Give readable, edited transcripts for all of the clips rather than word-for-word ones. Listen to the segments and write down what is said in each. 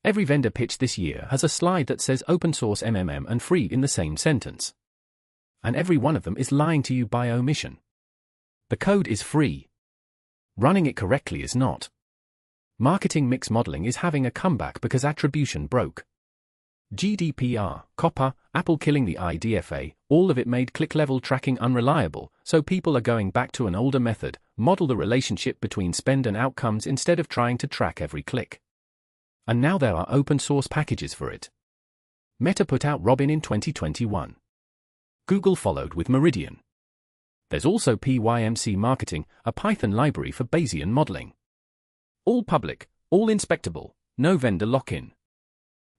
Every vendor pitch this year has a slide that says open source MMM and free in the same sentence. And every one of them is lying to you by omission. The code is free. Running it correctly is not. Marketing mix modeling is having a comeback because attribution broke. GDPR, COPPA, Apple killing the IDFA, all of it made click-level tracking unreliable, so people are going back to an older method, model the relationship between spend and outcomes instead of trying to track every click. And now there are open-source packages for it. Meta put out Robin in 2021. Google followed with Meridian. There's also PYMC Marketing, a Python library for Bayesian modeling. All public, all inspectable, no vendor lock-in.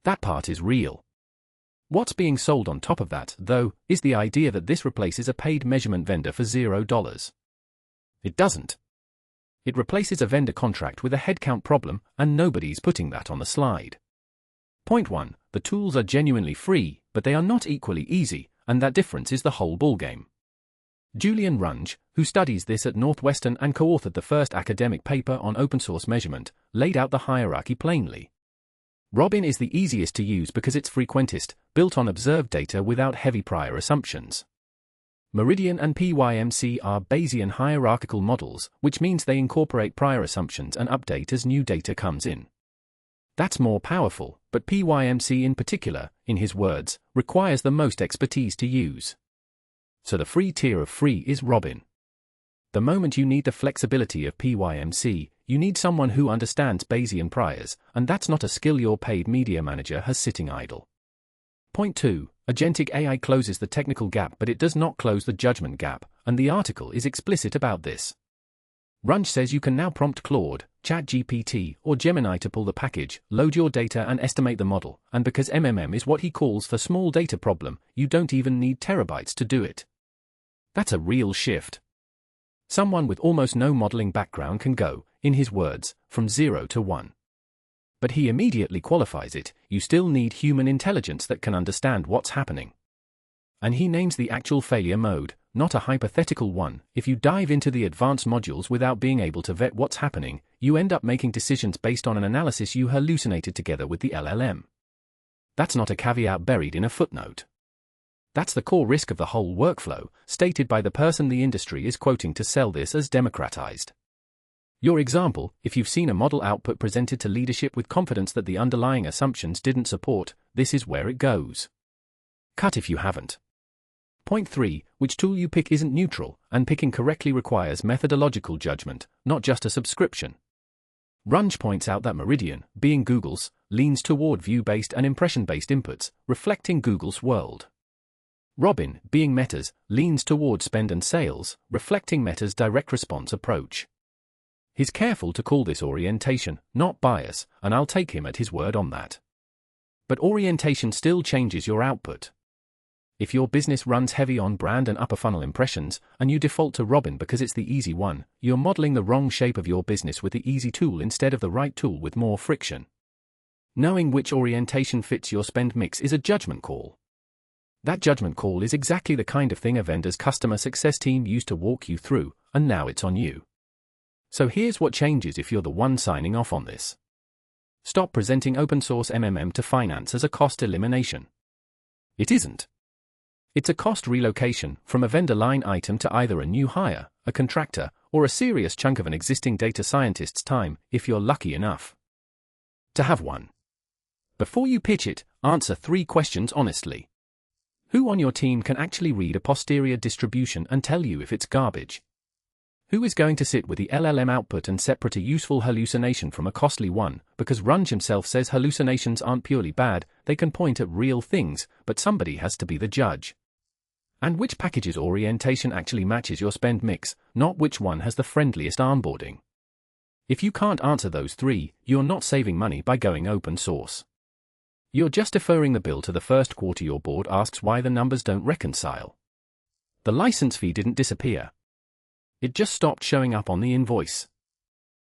That part is real. What's being sold on top of that, though, is the idea that this replaces a paid measurement vendor for $0. It doesn't. It replaces a vendor contract with a headcount problem, and nobody's putting that on the slide. Point 1. The tools are genuinely free, but they are not equally easy, and that difference is the whole ballgame. Julian Runge, who studies this at Northwestern and co-authored the first academic paper on open-source measurement, laid out the hierarchy plainly. Robin is the easiest to use because it's frequentist, built on observed data without heavy prior assumptions. Meridian and PYMC are Bayesian hierarchical models, which means they incorporate prior assumptions and update as new data comes in. That's more powerful, but PYMC in particular, in his words, requires the most expertise to use. So the free tier of free is Robin. The moment you need the flexibility of PYMC, you need someone who understands Bayesian priors, and that's not a skill your paid media manager has sitting idle. Point 2. Agentic AI closes the technical gap, but it does not close the judgment gap, and the article is explicit about this. Runge says you can now prompt Claude, ChatGPT, or Gemini to pull the package, load your data and estimate the model, and because MMM is what he calls the small data problem, you don't even need terabytes to do it. That's a real shift. Someone with almost no modeling background can go, in his words, from 0 to 1. But he immediately qualifies it, you still need human intelligence that can understand what's happening. And he names the actual failure mode, not a hypothetical one. If you dive into the advanced modules without being able to vet what's happening, you end up making decisions based on an analysis you hallucinated together with the LLM. That's not a caveat buried in a footnote. That's the core risk of the whole workflow, stated by the person the industry is quoting to sell this as democratized. Your example, if you've seen a model output presented to leadership with confidence that the underlying assumptions didn't support, this is where it goes. Cut if you haven't. Point 3. Which tool you pick isn't neutral, and picking correctly requires methodological judgment, not just a subscription. Runge points out that Meridian, being Google's, leans toward view-based and impression-based inputs, reflecting Google's world. Robin, being Meta's, leans toward spend and sales, reflecting Meta's direct response approach. He's careful to call this orientation, not bias, and I'll take him at his word on that. But orientation still changes your output. If your business runs heavy on brand and upper funnel impressions, and you default to Robin because it's the easy one, you're modeling the wrong shape of your business with the easy tool instead of the right tool with more friction. Knowing which orientation fits your spend mix is a judgment call. That judgment call is exactly the kind of thing a vendor's customer success team used to walk you through, and now it's on you. So here's what changes if you're the one signing off on this. Stop presenting open source MMM to finance as a cost elimination. It isn't. It's a cost relocation from a vendor line item to either a new hire, a contractor, or a serious chunk of an existing data scientist's time, if you're lucky enough to have one. Before you pitch it, answer 3 questions honestly. Who on your team can actually read a posterior distribution and tell you if it's garbage? Who is going to sit with the LLM output and separate a useful hallucination from a costly one? Because Runge himself says hallucinations aren't purely bad, they can point at real things, but somebody has to be the judge. And which package's orientation actually matches your spend mix, not which one has the friendliest onboarding. If you can't answer those 3, you're not saving money by going open source. You're just deferring the bill to the first quarter your board asks why the numbers don't reconcile. The license fee didn't disappear. It just stopped showing up on the invoice.